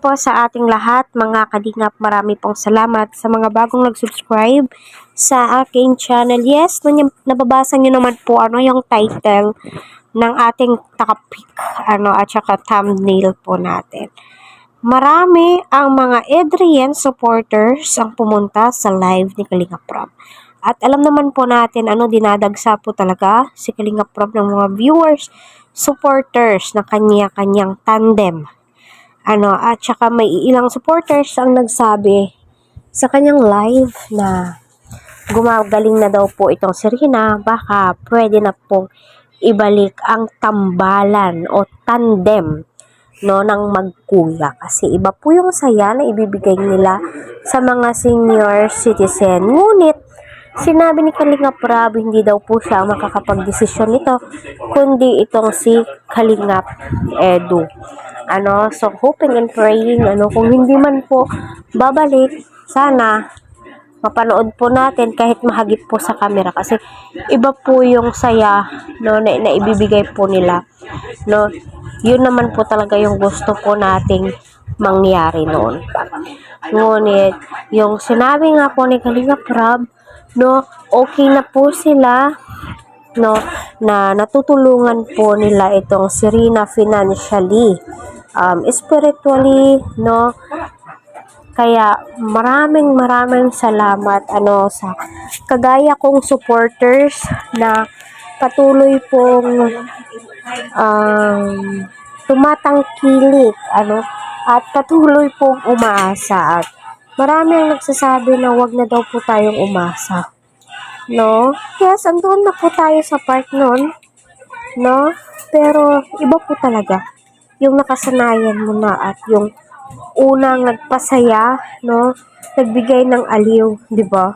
Po sa ating lahat, mga kalingap, marami pong salamat sa mga bagong nag-subscribe sa aking channel. Yes, nababasa nyo naman po yung title ng ating topic at saka thumbnail po natin. Marami ang mga Adrian supporters ang pumunta sa live ni Kalingap Rob. At alam naman po natin dinadagsa po talaga si Kalingap Rob ng mga viewers, supporters ng kanya-kanyang tandem. At saka may ilang supporters ang nagsabi sa kanyang live na gumagaling na daw po itong si Rina, baka pwede na pong ibalik ang tambalan o tandem ng magkuya, kasi iba po yung saya na ibibigay nila sa mga senior citizen. Ngunit sinabi ni Kalingap Rob, hindi daw po siya makakapag-desisyon nito, kundi itong si Kalingap Edu. So hoping and praying, kung hindi man po babalik, sana mapanood po natin kahit mahagip po sa camera, kasi iba po yung saya na ibibigay po nila. Yun naman po talaga yung gusto po nating mangyari noon. Ngunit yung sinabi nga po ni Kalingap Rob, okay na po sila, na natutulungan po nila itong si Rina financially, spiritually, kaya maraming salamat sa kagaya kong supporters na patuloy pong tumatangkilik at patuloy pong umaasa. At marami ang nagsasabi na wag na daw po tayong umasa. Yes, andun na po tayo sa part nun, pero iba po talaga yung nakasanayan mo na at yung unang nagpasaya, nagbigay ng aliw, di ba?